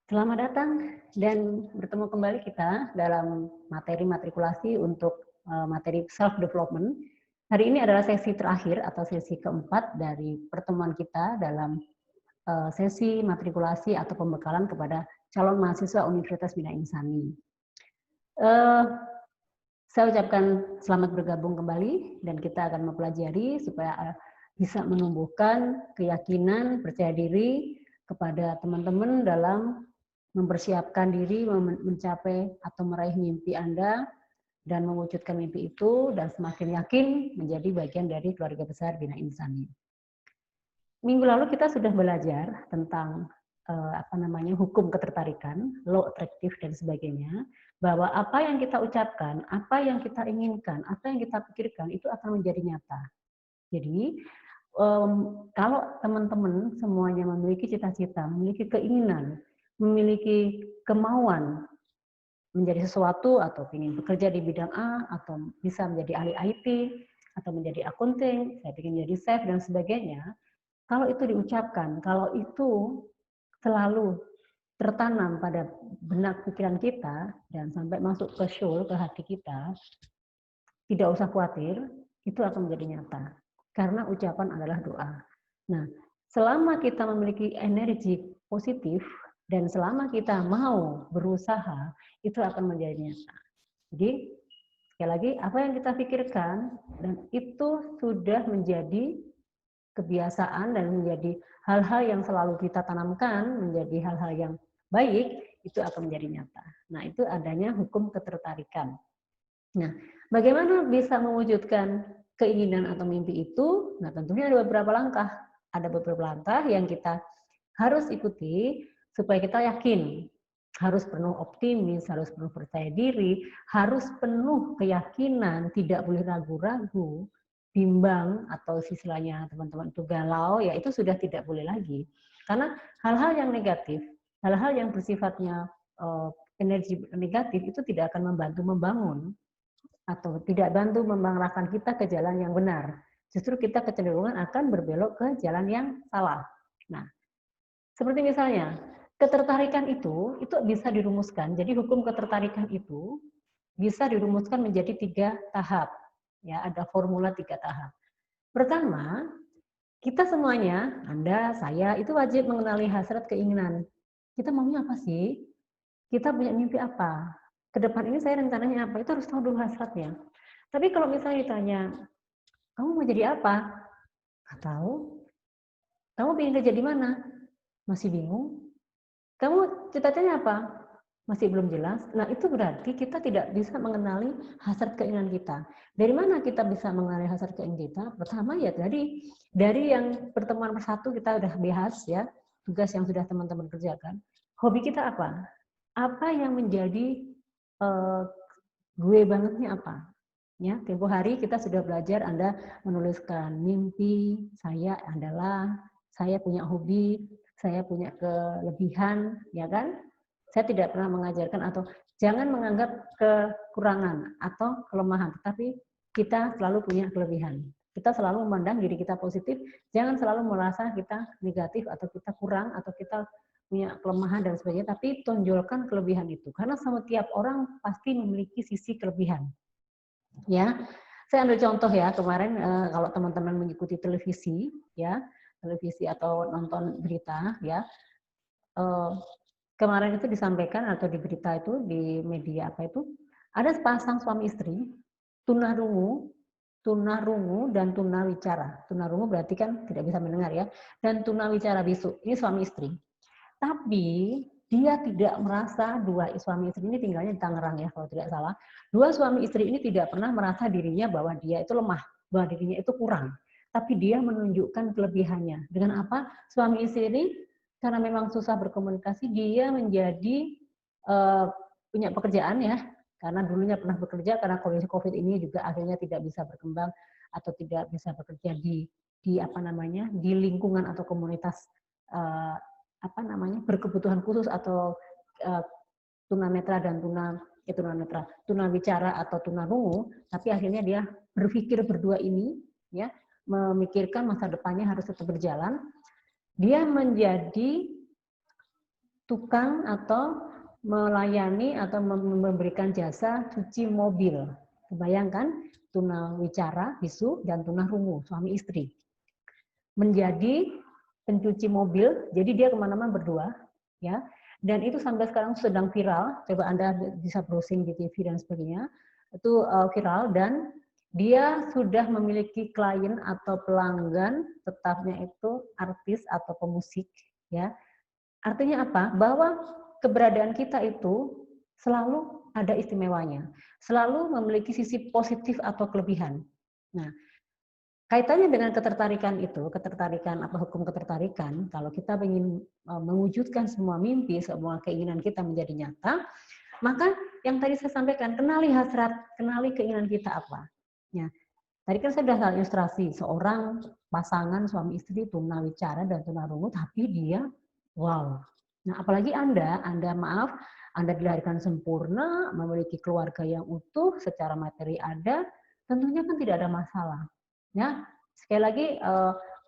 Selamat datang dan bertemu kembali kita dalam materi matrikulasi untuk materi self development. Hari ini adalah sesi terakhir atau sesi keempat dari pertemuan kita dalam sesi matrikulasi atau pembekalan kepada calon mahasiswa Universitas Bina Insani. Saya ucapkan selamat bergabung kembali dan kita akan mempelajari supaya bisa menumbuhkan keyakinan, percaya diri kepada teman-teman dalam mempersiapkan diri mencapai atau meraih mimpi Anda dan mewujudkan mimpi itu dan semakin yakin menjadi bagian dari keluarga besar Bina Insani. Minggu lalu kita sudah belajar tentang hukum ketertarikan, law attractive dan sebagainya, bahwa apa yang kita ucapkan, apa yang kita inginkan, apa yang kita pikirkan itu akan menjadi nyata. Jadi kalau teman-teman semuanya memiliki cita-cita, memiliki keinginan, memiliki kemauan menjadi sesuatu atau ingin bekerja di bidang A atau bisa menjadi ahli IT atau menjadi accounting, saya ingin menjadi chef dan sebagainya, kalau itu diucapkan, kalau itu selalu tertanam pada benak pikiran kita dan sampai masuk ke soul, ke hati kita, tidak usah khawatir, itu akan menjadi nyata. Karena ucapan adalah doa. Nah, selama kita memiliki energi positif dan selama kita mau berusaha, itu akan menjadi nyata. Jadi, sekali lagi, apa yang kita pikirkan dan itu sudah menjadi kebiasaan dan menjadi hal-hal yang selalu kita tanamkan, menjadi hal-hal yang baik, itu akan menjadi nyata. Nah, itu adanya hukum ketertarikan. Nah, bagaimana bisa mewujudkan keinginan atau mimpi itu? Nah, tentunya ada beberapa langkah. Ada beberapa langkah yang kita harus ikuti supaya kita yakin. Harus penuh optimis, harus penuh percaya diri, harus penuh keyakinan, tidak boleh ragu-ragu, bimbang atau istilahnya teman-teman itu galau, ya itu sudah tidak boleh lagi. Karena hal-hal yang negatif, hal-hal yang bersifatnya energi negatif itu tidak akan membantu membangun atau tidak bantu mengarahkan kita ke jalan yang benar. Justru kita kecenderungan akan berbelok ke jalan yang salah. Nah, seperti misalnya, ketertarikan itu bisa dirumuskan. Jadi hukum ketertarikan itu bisa dirumuskan menjadi 3 tahap. Ya, ada formula 3 tahap. Pertama, kita semuanya, Anda, saya, itu wajib mengenali hasrat keinginan. Kita maunya apa sih? Kita punya mimpi apa? Ke depan ini saya rencananya apa? Itu harus tahu dulu hasratnya. Tapi kalau misalnya ditanya, kamu mau jadi apa? Nggak tahu. Kamu ingin kerja di mana? Masih bingung. Kamu cita-citanya apa? Masih belum jelas. Nah, itu berarti kita tidak bisa mengenali hasrat keinginan kita. Dari mana kita bisa mengenali hasrat keinginan kita? Pertama ya dari yang pertemuan persatu kita udah bahas ya, tugas yang sudah teman-teman kerjakan. Hobi kita apa? Apa yang menjadi gue bangetnya apa? Ya, tempo hari kita sudah belajar Anda menuliskan mimpi saya adalah, saya punya hobi, saya punya kelebihan, ya kan? Saya tidak pernah mengajarkan atau jangan menganggap kekurangan atau kelemahan, tetapi kita selalu punya kelebihan. Kita selalu memandang diri kita positif, jangan selalu merasa kita negatif atau kita kurang atau kita punya kelemahan dan sebagainya, tapi tonjolkan kelebihan itu. Karena setiap orang pasti memiliki sisi kelebihan. Ya, saya ambil contoh ya kemarin kalau teman-teman mengikuti televisi ya, televisi atau nonton berita ya, kemarin itu disampaikan atau di berita itu di media apa itu ada sepasang suami istri tunarungu, tunarungu dan tunawicara. Tunarungu berarti kan tidak bisa mendengar ya, dan tunawicara bisu. Ini suami istri. Tapi dia tidak merasa dua suami istri ini tinggalnya di Tangerang ya kalau tidak salah. Dua suami istri ini tidak pernah merasa dirinya bahwa dia itu lemah, bahwa dirinya itu kurang. Tapi dia menunjukkan kelebihannya. Dengan apa? Suami istri ini karena memang susah berkomunikasi, dia menjadi punya pekerjaan ya. Karena dulunya pernah bekerja, karena kondisi COVID ini juga akhirnya tidak bisa berkembang atau tidak bisa bekerja di di lingkungan atau komunitas berkebutuhan khusus atau tunanetra dan tunawicara atau tunarungu, tapi akhirnya dia berpikir berdua ini ya, memikirkan masa depannya harus tetap berjalan. Dia menjadi tukang atau melayani atau memberikan jasa cuci mobil. Bayangkan tunawicara, bisu, dan tunarungu, suami istri. Menjadi pencuci mobil, jadi dia kemana-mana berdua, ya. Dan itu sampai sekarang sedang viral. Coba Anda bisa browsing di TV dan sebagainya. Itu viral dan dia sudah memiliki klien atau pelanggan tetapnya itu artis atau pemusik, ya. Artinya apa? Bahwa keberadaan kita itu selalu ada istimewanya, selalu memiliki sisi positif atau kelebihan. Nah, kaitannya dengan ketertarikan itu, ketertarikan apa hukum ketertarikan, kalau kita ingin mewujudkan semua mimpi, semua keinginan kita menjadi nyata, maka yang tadi saya sampaikan, kenali hasrat, kenali keinginan kita apa. Ya, tadi kan saya sudah ilustrasi seorang pasangan suami istri tunawicara dan tunarungu, tapi dia wow. Nah, apalagi Anda maaf, Anda dilahirkan sempurna, memiliki keluarga yang utuh, secara materi ada, tentunya kan tidak ada masalah. Ya, sekali lagi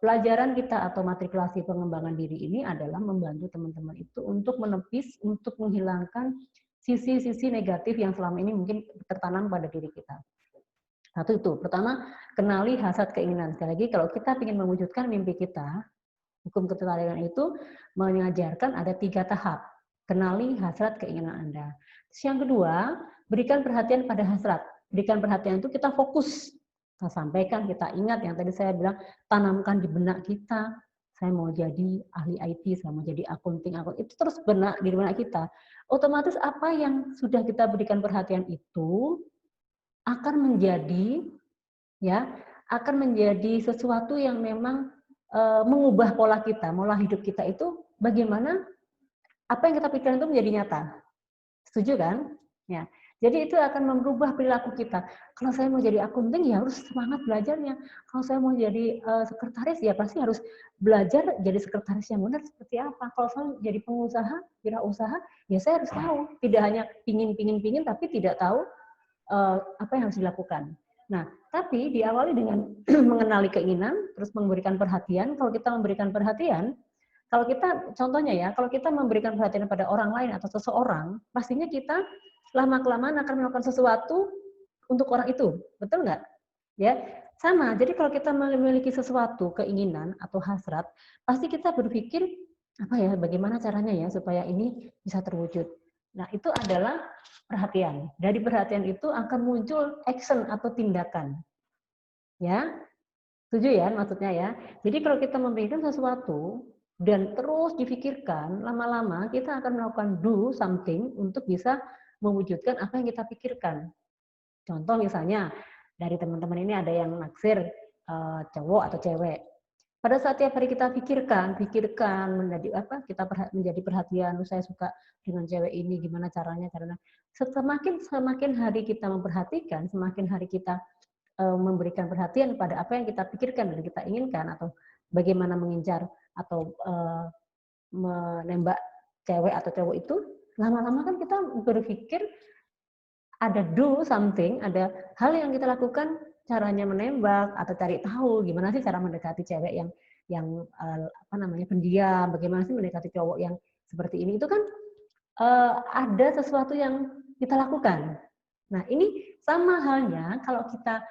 pelajaran kita atau matrikulasi pengembangan diri ini adalah membantu teman-teman itu untuk menepis, untuk menghilangkan sisi-sisi negatif yang selama ini mungkin tertanam pada diri kita. Satu itu, pertama, kenali hasrat keinginan. Sekali lagi, kalau kita ingin mewujudkan mimpi kita, hukum ketertarikan itu mengajarkan ada 3 tahap. Kenali hasrat keinginan Anda. Terus yang kedua, berikan perhatian pada hasrat. Berikan perhatian itu kita fokus. Kita sampaikan, kita ingat yang tadi saya bilang, tanamkan di benak kita. Saya mau jadi ahli IT, saya mau jadi akunting, itu terus benak di benak kita. Otomatis apa yang sudah kita berikan perhatian itu akan menjadi sesuatu yang memang mengubah pola kita, pola hidup kita itu bagaimana apa yang kita pikirkan itu menjadi nyata. Setuju kan? Ya. Jadi itu akan merubah perilaku kita. Kalau saya mau jadi akunting ya harus semangat belajarnya. Kalau saya mau jadi sekretaris ya pasti harus belajar jadi sekretaris yang benar seperti apa. Kalau saya jadi pengusaha, wirausaha, ya saya harus tahu. Tidak hanya pingin tapi tidak tahu apa yang harus dilakukan. Nah, tapi diawali dengan mengenali keinginan, terus memberikan perhatian. Kalau kita memberikan perhatian, kalau kita, contohnya ya, kalau kita memberikan perhatian pada orang lain atau seseorang, pastinya kita lama-kelamaan akan melakukan sesuatu untuk orang itu. Betul nggak? Ya, sama. Jadi kalau kita memiliki sesuatu, keinginan atau hasrat, pasti kita berpikir, bagaimana caranya ya supaya ini bisa terwujud. Nah, itu adalah perhatian. Dari perhatian itu akan muncul action atau tindakan. Ya, setuju ya maksudnya ya. Jadi kalau kita memberikan sesuatu dan terus difikirkan, lama-lama kita akan melakukan do something untuk bisa mewujudkan apa yang kita pikirkan. Contoh misalnya, dari teman-teman ini ada yang naksir cowok atau cewek. Pada saat tiap hari kita pikirkan menjadi perhatian, saya suka dengan cewek ini, gimana caranya. Semakin hari kita memperhatikan, semakin hari kita memberikan perhatian pada apa yang kita pikirkan dan kita inginkan, atau bagaimana mengincar atau menembak cewek atau cowok itu, lama-lama kan kita berpikir ada do something, ada hal yang kita lakukan, caranya menembak atau cari tahu gimana sih cara mendekati cewek yang pendiam, bagaimana sih mendekati cowok yang seperti ini. Itu kan ada sesuatu yang kita lakukan. Nah, ini sama halnya kalau kita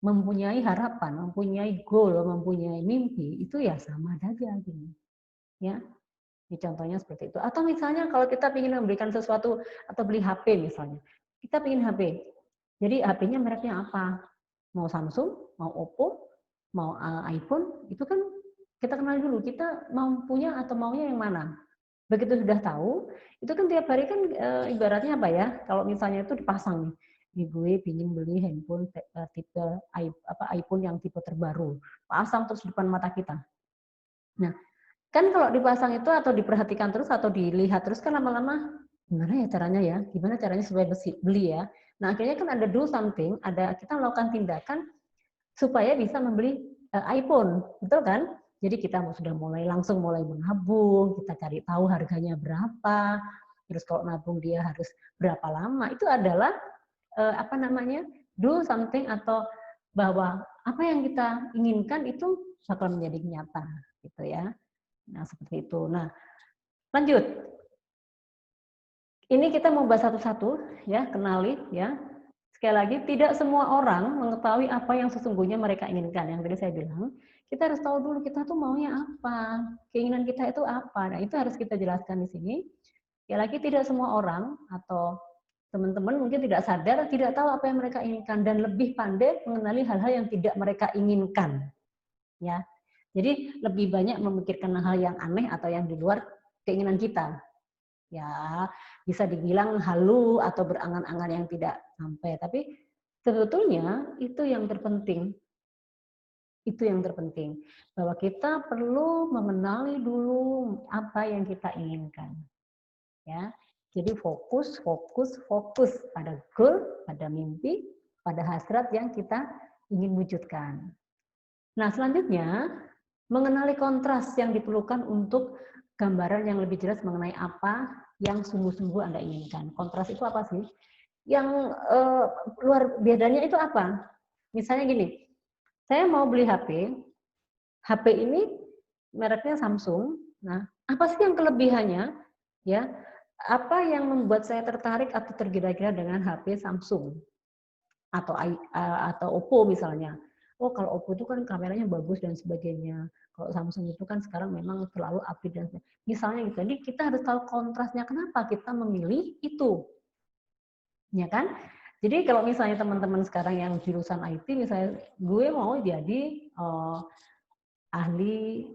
mempunyai harapan, mempunyai goal, mempunyai mimpi, itu ya sama saja gini. Ya. Ini contohnya seperti itu. Atau misalnya kalau kita ingin memberikan sesuatu atau beli HP misalnya. Kita ingin HP. Jadi HP-nya mereknya apa? Mau Samsung, mau Oppo, mau iPhone, itu kan kita kenal dulu. Kita mau punya atau maunya yang mana. Begitu sudah tahu, itu kan tiap hari kan ibaratnya apa ya? Kalau misalnya itu dipasang nih, gue ingin beli handphone tipe iPhone yang tipe terbaru. Pasang terus di depan mata kita. Nah, kan kalau dipasang itu atau diperhatikan terus atau dilihat terus kan lama-lama gimana ya caranya ya? Gimana caranya supaya beli ya? Nah, akhirnya kan ada do something, ada kita melakukan tindakan supaya bisa membeli iPhone, betul kan? Jadi kita sudah langsung mulai menabung, kita cari tahu harganya berapa, terus kalau nabung dia harus berapa lama. Itu adalah do something, atau bahwa apa yang kita inginkan itu bakal menjadi nyata, gitu ya. Nah, seperti itu. Nah, lanjut. Ini kita mau bahas satu-satu, ya, kenali, ya. Sekali lagi, tidak semua orang mengetahui apa yang sesungguhnya mereka inginkan. Yang tadi saya bilang, kita harus tahu dulu kita tuh maunya apa, keinginan kita itu apa. Nah, itu harus kita jelaskan di sini. Sekali lagi, tidak semua orang atau teman-teman mungkin tidak sadar, tidak tahu apa yang mereka inginkan dan lebih pandai mengenali hal-hal yang tidak mereka inginkan. Ya, jadi lebih banyak memikirkan hal yang aneh atau yang di luar keinginan kita. Ya, bisa dibilang halu atau berangan-angan yang tidak sampai. Tapi sebetulnya itu yang terpenting. Itu yang terpenting. Bahwa kita perlu mengenali dulu apa yang kita inginkan. Ya. Jadi fokus pada goal, pada mimpi, pada hasrat yang kita ingin wujudkan. Nah, selanjutnya mengenali kontras yang diperlukan untuk gambaran yang lebih jelas mengenai apa yang sungguh-sungguh Anda inginkan. Kontras itu apa sih? Yang luar bedanya itu apa? Misalnya gini, saya mau beli HP, HP ini mereknya Samsung. Nah, apa sih yang kelebihannya? Ya, apa yang membuat saya tertarik atau tergila-gila dengan HP Samsung atau Oppo misalnya? Oh, kalau Oppo itu kan kameranya bagus dan sebagainya. Kalau Samsung itu kan sekarang memang terlalu update dan sebagainya. Misalnya gitu. Jadi kita harus tahu kontrasnya kenapa kita memilih itu. Ya kan? Jadi kalau misalnya teman-teman sekarang yang jurusan IT misalnya gue mau jadi ahli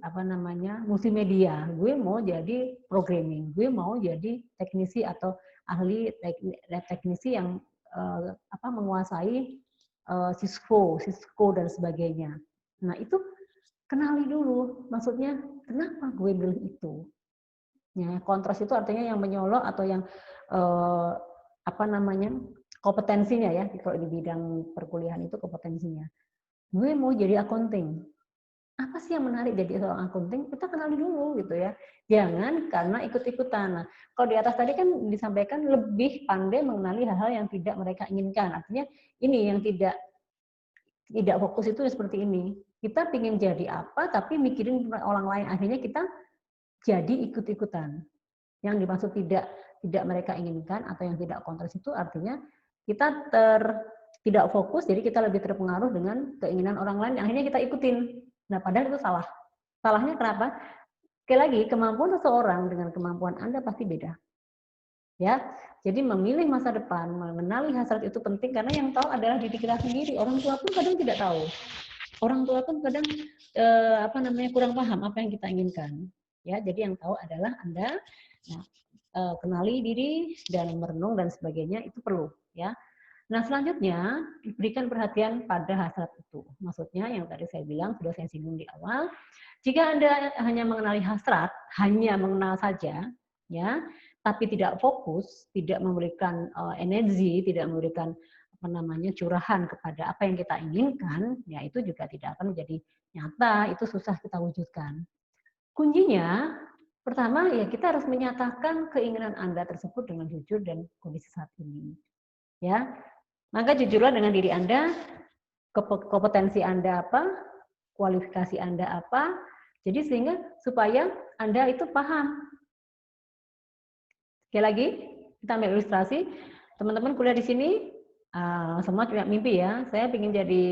multimedia, gue mau jadi programming, gue mau jadi teknisi atau ahli teknisi yang menguasai Cisco dan sebagainya. Nah, itu kenali dulu, maksudnya kenapa gue pilih itu. Ya, kontras itu artinya yang menyolok atau yang kompetensinya ya, kalau di bidang perkuliahan itu kompetensinya. Gue mau jadi accounting. Apa sih yang menarik jadi seorang accounting? Kita kenali dulu gitu ya. Jangan karena ikut-ikutan. Nah, kalau di atas tadi kan disampaikan lebih pandai mengenali hal-hal yang tidak mereka inginkan. Artinya ini yang tidak fokus itu seperti ini. Kita ingin jadi apa, tapi mikirin orang lain. Akhirnya kita jadi ikut-ikutan. Yang dimaksud tidak mereka inginkan atau yang tidak kontras itu artinya kita tidak fokus, jadi kita lebih terpengaruh dengan keinginan orang lain, akhirnya kita ikutin. Nah, padahal itu salah. Salahnya kenapa? Sekali lagi, kemampuan seseorang dengan kemampuan Anda pasti beda. Ya, jadi memilih masa depan, mengenali hasrat itu penting karena yang tahu adalah diri kita sendiri. Orang tua pun kadang tidak tahu. Orang tua pun kadang kurang paham apa yang kita inginkan. Ya, jadi yang tahu adalah Anda. Nah, kenali diri dan merenung dan sebagainya itu perlu, ya. Nah, selanjutnya berikan perhatian pada hasrat itu. Maksudnya yang tadi saya bilang, sudah saya singgung di awal, jika Anda hanya mengenali hasrat, hanya mengenal saja, ya, tapi tidak fokus, tidak memberikan energi, tidak memberikan curahan kepada apa yang kita inginkan, ya itu juga tidak akan menjadi nyata, itu susah kita wujudkan. Kuncinya, pertama ya kita harus menyatakan keinginan Anda tersebut dengan jujur dan kondisi saat ini. Ya, maka jujurlah dengan diri Anda, kompetensi Anda apa, kualifikasi Anda apa, jadi sehingga supaya Anda itu paham. Sekali lagi, kita ambil ilustrasi, teman-teman kuliah di sini, semua punya mimpi ya, saya ingin jadi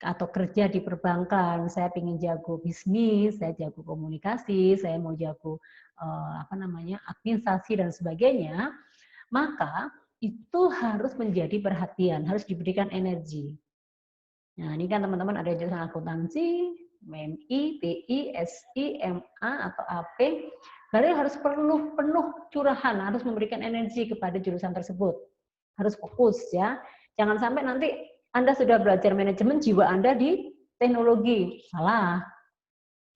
atau kerja di perbankan, saya ingin jago bisnis, saya jago komunikasi, saya mau jago administrasi dan sebagainya, maka itu harus menjadi perhatian, harus diberikan energi. Nah, ini kan teman-teman ada jurusan akuntansi, MI, PI, SI, MA atau AP, berarti harus penuh curahan, harus memberikan energi kepada jurusan tersebut. Harus fokus ya. Jangan sampai nanti Anda sudah belajar manajemen, jiwa Anda di teknologi. Salah.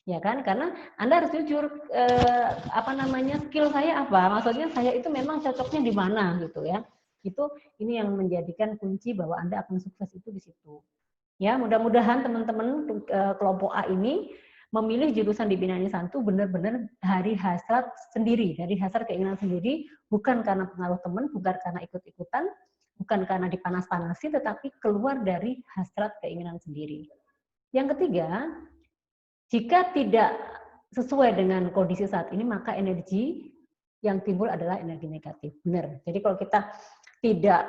Ya kan? Karena Anda harus jujur skill saya apa? Maksudnya saya itu memang cocoknya di mana gitu ya. Ini yang menjadikan kunci bahwa Anda akan sukses itu di situ. Ya, mudah-mudahan teman-teman kelompok A ini memilih jurusan di Bina Inisantu benar-benar dari hasrat sendiri, dari hasrat keinginan sendiri, bukan karena pengaruh teman, bukan karena ikut-ikutan, bukan karena dipanas-panasi, tetapi keluar dari hasrat keinginan sendiri. Yang ketiga, jika tidak sesuai dengan kondisi saat ini, maka energi yang timbul adalah energi negatif. Benar. Jadi kalau kita tidak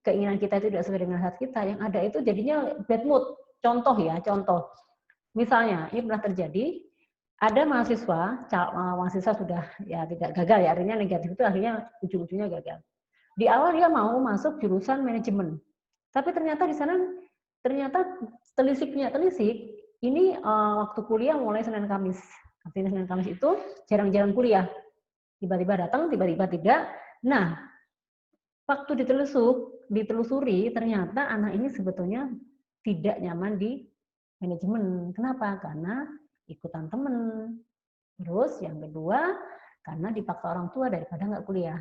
keinginan kita itu tidak sesuai dengan hati kita, yang ada itu jadinya bad mood. Contoh ya, contoh. Misalnya, ini pernah terjadi, ada mahasiswa sudah ya tidak gagal ya, artinya negatif itu akhirnya ujung-ujungnya gagal. Di awal dia mau masuk jurusan manajemen, tapi ternyata di sana telisik, ini waktu kuliah mulai Senin Kamis. Artinya Senin Kamis itu jarang-jarang kuliah. Tiba-tiba datang, tiba-tiba tidak. Nah, waktu ditelusuri, ternyata anak ini sebetulnya tidak nyaman di manajemen. Kenapa? Karena ikutan temen. Terus yang kedua, karena dipaksa orang tua daripada nggak kuliah.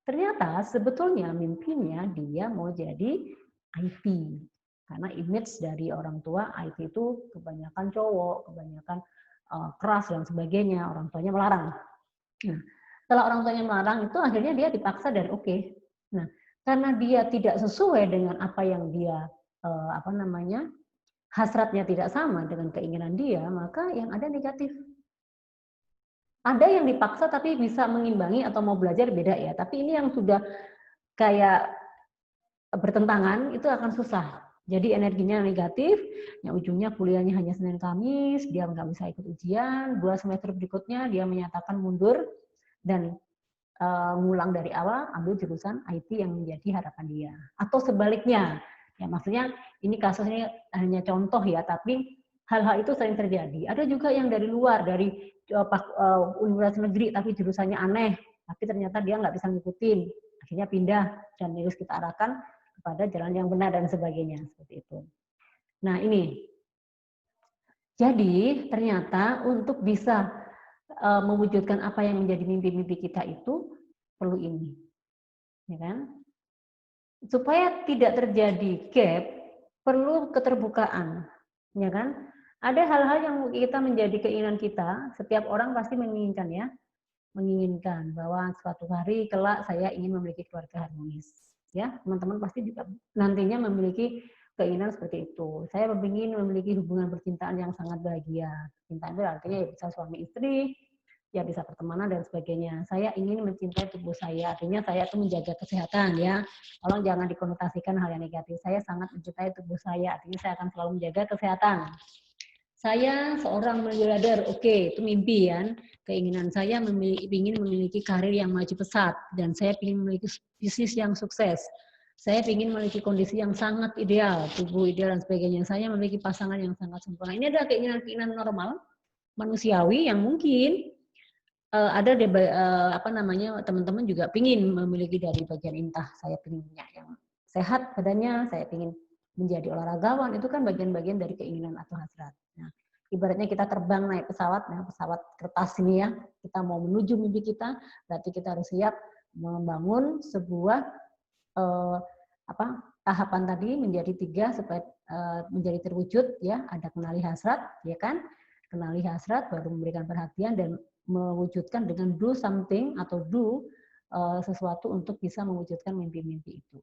Ternyata sebetulnya mimpinya dia mau jadi IT. Karena image dari orang tua IT itu kebanyakan cowok, kebanyakan keras dan sebagainya. Orang tuanya melarang. Nah, setelah orang tuanya melarang itu akhirnya dia dipaksa dan oke. Nah, karena dia tidak sesuai dengan apa yang dia hasratnya tidak sama dengan keinginan dia, maka yang ada negatif. Ada yang dipaksa tapi bisa mengimbangi atau mau belajar beda ya. Tapi ini yang sudah kayak bertentangan itu akan susah. Jadi energinya negatif, yang ujungnya kuliahnya hanya Senin Kamis, dia nggak bisa ikut ujian, 2 semester berikutnya dia menyatakan mundur dan ngulang dari awal, ambil jurusan IT yang menjadi harapan dia. Atau sebaliknya, ya maksudnya ini kasusnya hanya contoh ya, tapi hal-hal itu sering terjadi. Ada juga yang dari luar, dari universitas negeri tapi jurusannya aneh, tapi ternyata dia nggak bisa ngikutin, akhirnya pindah dan harus kita arahkan kepada jalan yang benar dan sebagainya seperti itu. Nah ini, jadi ternyata untuk bisa mewujudkan apa yang menjadi mimpi-mimpi kita itu perlu ini, ya kan? Supaya tidak terjadi gap, perlu keterbukaan, ya kan? Ada hal-hal yang kita menjadi keinginan kita, setiap orang pasti menginginkan ya, menginginkan bahwa suatu hari kelak saya ingin memiliki keluarga harmonis. Ya, teman-teman pasti juga nantinya memiliki keinginan seperti itu. Saya ingin memiliki hubungan percintaan yang sangat bahagia. Cintaan itu artinya ya bisa suami istri, ya bisa pertemanan dan sebagainya. Saya ingin mencintai tubuh saya, artinya saya itu menjaga kesehatan ya. Tolong jangan dikonotasikan hal yang negatif. Saya sangat mencintai tubuh saya, artinya saya akan selalu menjaga kesehatan. Saya seorang miliarder, oke, itu mimpi kan. Keinginan saya ingin memiliki karir yang maju pesat dan saya ingin memiliki bisnis yang sukses. Saya ingin memiliki kondisi yang sangat ideal, tubuh ideal dan sebagainya. Saya memiliki pasangan yang sangat sempurna. Ini adalah keinginan-keinginan normal, manusiawi yang mungkin ada teman-teman juga ingin memiliki dari bagian intah. Saya ingin punya yang sehat badannya, saya ingin menjadi olahragawan, itu kan bagian-bagian dari keinginan atau hasrat. Nah, ibaratnya kita terbang naik pesawat, nah pesawat kertas ini ya, kita mau menuju mimpi kita, berarti kita harus siap membangun sebuah tahapan tadi menjadi 3 supaya menjadi terwujud ya. Ada kenali hasrat, ya kan? Kenali hasrat, baru memberikan perhatian dan mewujudkan dengan do something atau do sesuatu untuk bisa mewujudkan mimpi-mimpi itu.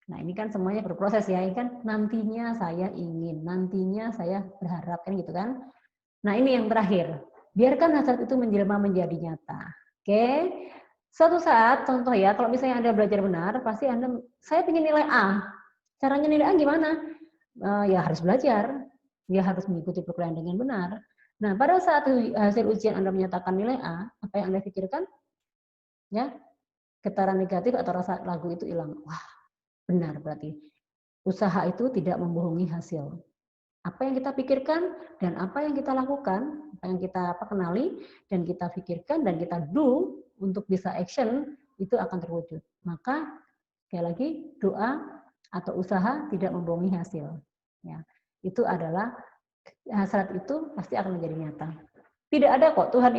Nah ini kan semuanya berproses ya, ini kan nantinya saya ingin, nantinya saya berharap kan gitu kan. Nah ini yang terakhir, biarkan hasrat itu menjelma menjadi nyata. Oke, suatu saat contoh ya, kalau misalnya Anda belajar benar, pasti saya ingin nilai A. Caranya nilai A gimana? Ya harus belajar, ya harus mengikuti perkuliahan dengan benar. Nah pada saat hasil ujian Anda menyatakan nilai A, apa yang Anda pikirkan? Ya, getaran negatif atau rasa ragu itu hilang. Wah, benar berarti. Usaha itu tidak membohongi hasil. Apa yang kita pikirkan dan apa yang kita lakukan, apa yang kita kenali dan kita pikirkan dan kita do untuk bisa action, itu akan terwujud. Maka sekali lagi doa atau usaha tidak membohongi hasil. Ya, itu adalah hasrat itu pasti akan menjadi nyata. Tidak ada kok, Tuhan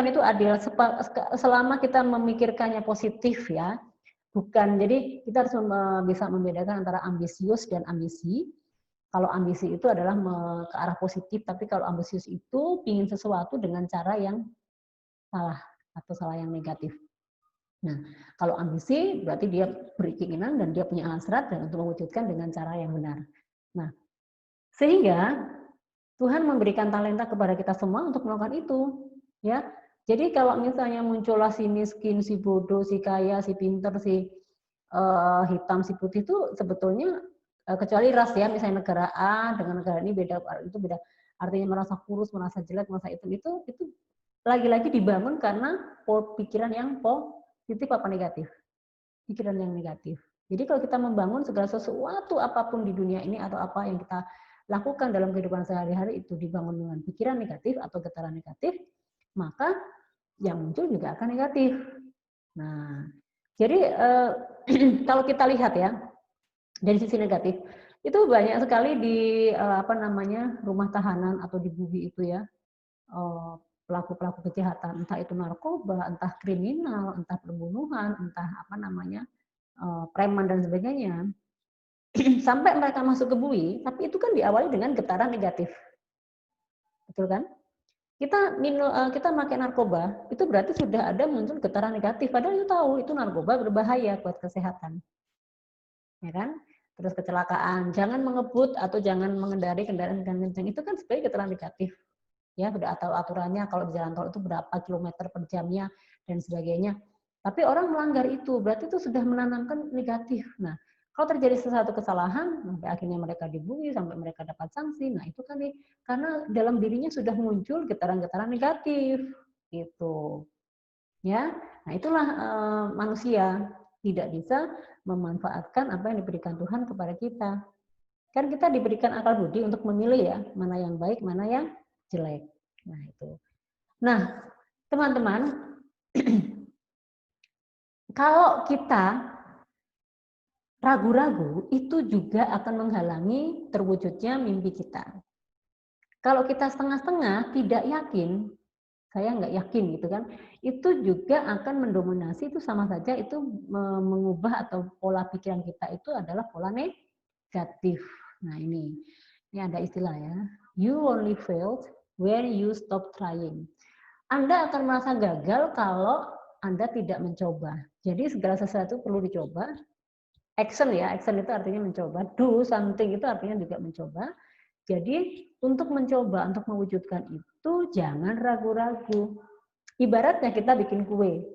itu adil selama kita memikirkannya positif ya. Bukan, jadi kita harus bisa membedakan antara ambisius dan ambisi. Kalau ambisi itu adalah ke arah positif, tapi kalau ambisius itu ingin sesuatu dengan cara yang salah atau salah yang negatif. Nah, kalau ambisi berarti dia berkeinginan dan dia punya hasrat dan untuk mewujudkan dengan cara yang benar. Nah, sehingga Tuhan memberikan talenta kepada kita semua untuk melakukan itu, ya. Jadi kalau misalnya muncullah si miskin, si bodoh, si kaya, si pinter, si hitam, si putih itu sebetulnya kecuali ras ya, misalnya negara A dengan negara ini beda, itu beda. Artinya merasa kurus, merasa jelek, merasa itu lagi-lagi dibangun karena pikiran yang positif apa negatif, pikiran yang negatif. Jadi kalau kita membangun segala sesuatu apapun di dunia ini atau apa yang kita lakukan dalam kehidupan sehari-hari itu dibangun dengan pikiran negatif atau getaran negatif, maka yang muncul juga akan negatif. Nah, jadi kalau kita lihat ya dari sisi negatif, itu banyak sekali di rumah tahanan atau di bumi itu ya pelaku-pelaku kejahatan, entah itu narkoba, entah kriminal, entah pembunuhan, entah preman dan sebagainya. Sampai mereka masuk ke bui, tapi itu kan diawali dengan getaran negatif, betul kan? Kita pakai narkoba, itu berarti sudah ada muncul getaran negatif. Padahal itu tahu itu narkoba berbahaya buat kesehatan, ya kan? Terus kecelakaan, jangan mengebut atau jangan mengendari kendaraan kencang, itu kan sebenarnya getaran negatif. Ya, sudah tahu aturannya kalau di jalan tol itu berapa kilometer per jamnya dan sebagainya. Tapi orang melanggar itu, berarti itu sudah menanamkan negatif. Nah, kalau terjadi sesuatu kesalahan, sampai akhirnya mereka dibully, sampai mereka dapat sanksi, nah itu kan karena dalam dirinya sudah muncul getaran-getaran negatif, gitu. Ya, nah itulah manusia tidak bisa memanfaatkan apa yang diberikan Tuhan kepada kita. Kan kita diberikan akal budi untuk memilih ya, mana yang baik, mana yang jelek. Nah, itu. Nah, teman-teman, kalau kita ragu-ragu, itu juga akan menghalangi terwujudnya mimpi kita. Kalau kita setengah-setengah, tidak yakin, saya nggak yakin gitu kan, itu juga akan mendominasi, itu sama saja itu mengubah atau pola pikiran kita itu adalah pola negatif. Nah ini ada istilah ya, you only failed when you stop trying. Anda akan merasa gagal kalau Anda tidak mencoba. Jadi segala sesuatu perlu dicoba. Action ya, action itu artinya mencoba. Do something itu artinya juga mencoba. Jadi untuk mencoba, untuk mewujudkan itu jangan ragu-ragu. Ibaratnya kita bikin kue.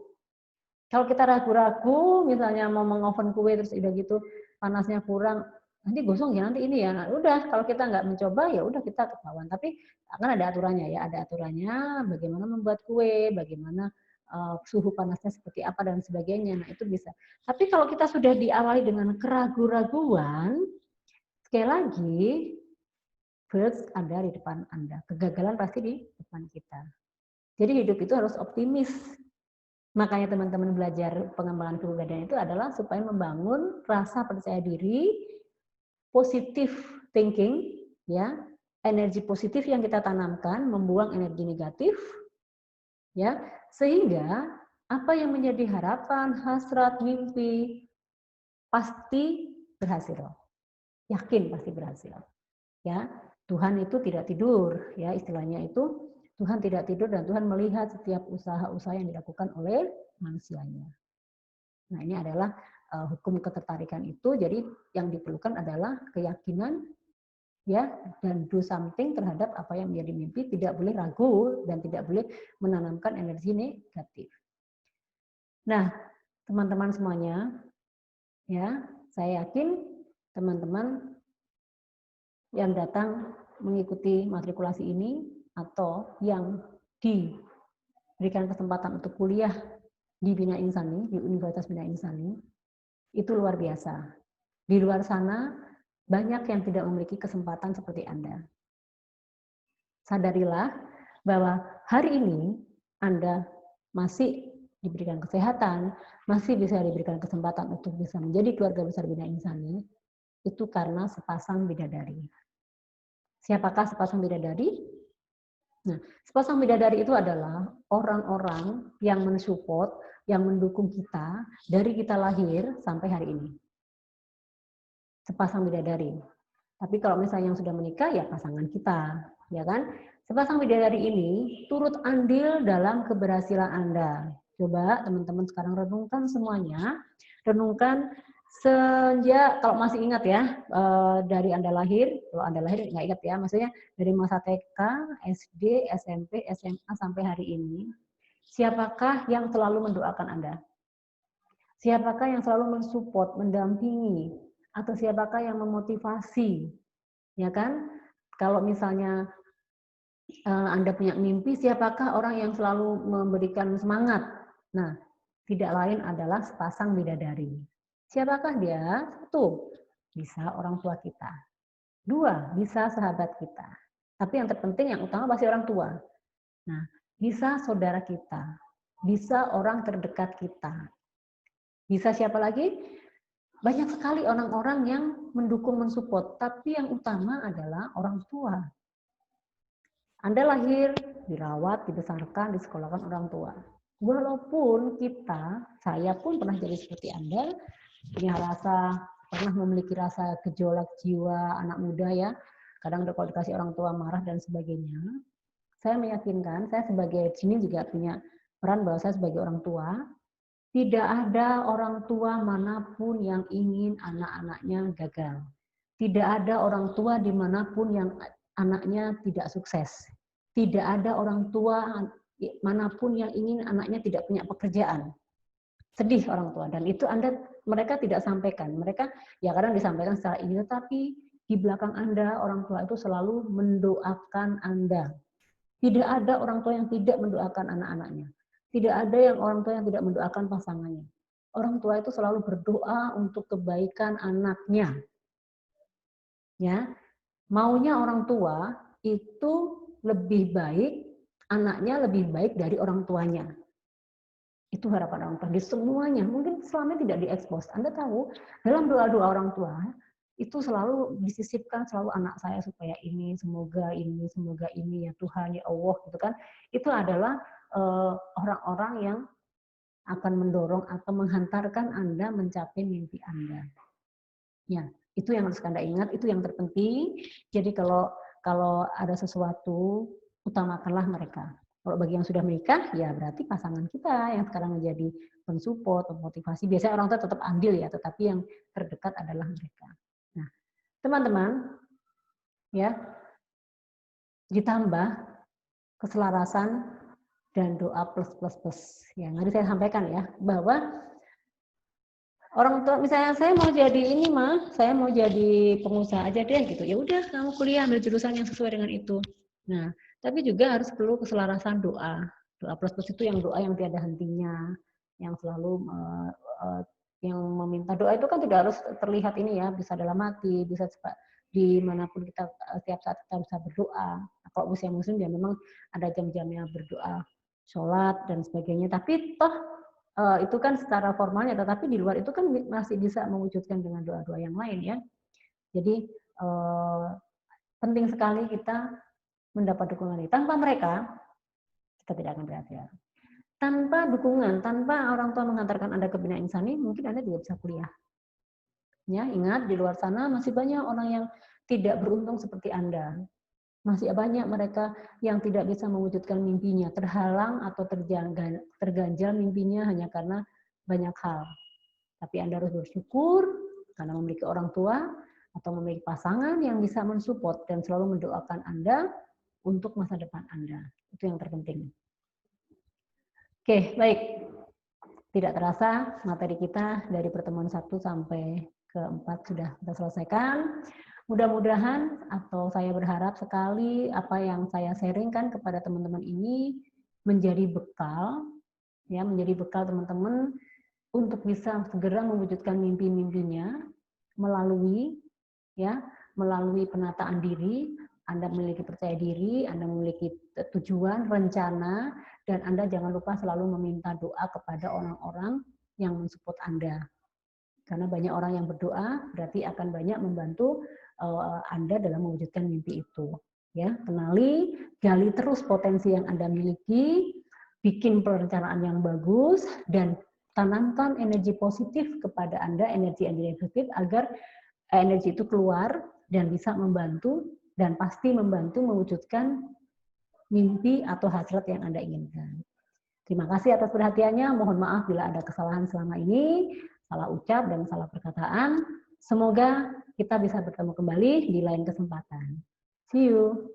Kalau kita ragu-ragu, misalnya mau mengoven kue terus udah gitu panasnya kurang, nanti gosong ya, nanti ini ya. Nah, udah kalau kita nggak mencoba ya udah kita ketahuan. Tapi akan ada aturannya ya, ada aturannya bagaimana membuat kue, bagaimana suhu panasnya seperti apa dan sebagainya. Nah, itu bisa. Tapi kalau kita sudah diawali dengan keraguan-raguan, sekali lagi birds ada di depan Anda. Kegagalan pasti di depan kita. Jadi hidup itu harus optimis. Makanya teman-teman belajar pengembangan kepribadian itu adalah supaya membangun rasa percaya diri, positive thinking, ya, energi positif yang kita tanamkan, membuang energi negatif, ya, sehingga apa yang menjadi harapan, hasrat, mimpi pasti berhasil. Yakin pasti berhasil. Ya, Tuhan itu tidak tidur, ya, istilahnya itu Tuhan tidak tidur dan Tuhan melihat setiap usaha-usaha yang dilakukan oleh manusianya. Nah, ini adalah hukum ketertarikan itu. Jadi yang diperlukan adalah keyakinan, ya, dan do something terhadap apa yang menjadi mimpi, tidak boleh ragu dan tidak boleh menanamkan energi negatif. Nah, teman-teman semuanya, ya, saya yakin teman-teman yang datang mengikuti matrikulasi ini atau yang diberikan kesempatan untuk kuliah di Bina Insani, di Universitas Bina Insani, itu luar biasa. Di luar sana, banyak yang tidak memiliki kesempatan seperti Anda. Sadarilah bahwa hari ini Anda masih diberikan kesehatan, masih bisa diberikan kesempatan untuk bisa menjadi keluarga besar Bina Insani, itu karena sepasang bidadari. Siapakah sepasang bidadari? Nah, sepasang bidadari itu adalah orang-orang yang mensupport, yang mendukung kita dari kita lahir sampai hari ini. Sepasang bidadari. Tapi kalau misalnya yang sudah menikah, ya pasangan kita, ya kan? Sepasang bidadari ini turut andil dalam keberhasilan Anda. Coba teman-teman sekarang renungkan semuanya, renungkan Sejak, kalau masih ingat ya, dari Anda lahir, kalau Anda lahir nggak ingat ya, maksudnya dari masa TK, SD, SMP, SMA sampai hari ini, siapakah yang selalu mendoakan Anda? Siapakah yang selalu mensupport, mendampingi, atau siapakah yang memotivasi? Ya kan? Kalau misalnya Anda punya mimpi, siapakah orang yang selalu memberikan semangat? Nah, tidak lain adalah sepasang bidadari. Siapakah dia? Satu, bisa orang tua kita. Dua, bisa sahabat kita. Tapi yang terpenting, yang utama pasti orang tua. Nah, bisa saudara kita. Bisa orang terdekat kita. Bisa siapa lagi? Banyak sekali orang-orang yang mendukung, mensupport. Tapi yang utama adalah orang tua. Anda lahir, dirawat, dibesarkan, disekolahkan orang tua. Walaupun kita, saya pun pernah jadi seperti Anda, pernah memiliki rasa gejolak jiwa anak muda ya. Kadang kalau dikasih orang tua marah dan sebagainya. Saya meyakinkan, saya sebagai sini juga punya peran bahwa saya sebagai orang tua, tidak ada orang tua manapun yang ingin anak-anaknya gagal. Tidak ada orang tua dimanapun yang anaknya tidak sukses. Tidak ada orang tua manapun yang ingin anaknya tidak punya pekerjaan. Sedih orang tua, dan itu mereka tidak sampaikan. Mereka ya kadang disampaikan secara ini, tetapi di belakang Anda, orang tua itu selalu mendoakan Anda. Tidak ada orang tua yang tidak mendoakan anak-anaknya. Tidak ada yang orang tua yang tidak mendoakan pasangannya. Orang tua itu selalu berdoa untuk kebaikan anaknya. Ya, maunya orang tua itu lebih baik, anaknya lebih baik dari orang tuanya. Itu harapan orang tua di semuanya. Mungkin selama tidak diekspos. Anda tahu, dalam doa-doa orang tua, itu selalu disisipkan selalu anak saya supaya ini, semoga ini ya Tuhan, ya Allah, gitu kan. Itu adalah orang-orang yang akan mendorong atau menghantarkan Anda mencapai mimpi Anda. Ya, itu yang harus Anda ingat, itu yang terpenting. Jadi kalau ada sesuatu, utamakanlah mereka. Kalau bagi yang sudah menikah, ya berarti pasangan kita yang sekarang menjadi pensupport, memotivasi. Biasanya orang tua tetap andil ya, tetapi yang terdekat adalah mereka. Nah, teman-teman, ya, ditambah keselarasan dan doa plus. Ya, nanti saya sampaikan ya, bahwa orang tua, misalnya saya mau jadi ini mah, saya mau jadi pengusaha aja deh gitu. Ya udah, kamu kuliah ambil jurusan yang sesuai dengan itu. Nah, tapi juga harus perlu keselarasan doa. Doa plus itu yang doa yang tiada hentinya, yang selalu yang meminta doa itu kan tidak harus terlihat ini ya, bisa dalam hati, bisa dimanapun kita setiap saat kita bisa berdoa. Nah, kalau usia muslim ya memang ada jam-jamnya berdoa, sholat dan sebagainya. Tapi toh itu kan secara formalnya, tetapi di luar itu kan masih bisa mewujudkan dengan doa-doa yang lain ya. Jadi penting sekali kita mendapat dukungan ini. Tanpa mereka, kita tidak akan berhasil. Tanpa dukungan, tanpa orang tua mengantarkan Anda ke Bina Insani, mungkin Anda tidak bisa kuliah. Ya, ingat di luar sana masih banyak orang yang tidak beruntung seperti Anda. Masih banyak mereka yang tidak bisa mewujudkan mimpinya, terhalang atau terganjal mimpinya hanya karena banyak hal. Tapi Anda harus bersyukur karena memiliki orang tua atau memiliki pasangan yang bisa mensupport dan selalu mendoakan Anda untuk masa depan Anda. Itu yang terpenting. Oke, baik. Tidak terasa materi kita dari pertemuan 1 sampai ke 4 sudah kita selesaikan. Mudah-mudahan atau saya berharap sekali apa yang saya sharingkan kepada teman-teman ini menjadi bekal, ya, menjadi bekal teman-teman untuk bisa segera mewujudkan mimpi-mimpinya melalui penataan diri. Anda memiliki percaya diri, Anda memiliki tujuan, rencana, dan Anda jangan lupa selalu meminta doa kepada orang-orang yang mensupport Anda. Karena banyak orang yang berdoa, berarti akan banyak membantu Anda dalam mewujudkan mimpi itu. Ya, kenali, gali terus potensi yang Anda miliki, bikin perencanaan yang bagus, dan tanamkan energi positif kepada Anda, energi positif agar energi itu keluar dan bisa membantu dan pasti membantu mewujudkan mimpi atau hasrat yang Anda inginkan. Terima kasih atas perhatiannya. Mohon maaf bila ada kesalahan selama ini. salah ucap dan salah perkataan. Semoga kita bisa bertemu kembali di lain kesempatan. See you.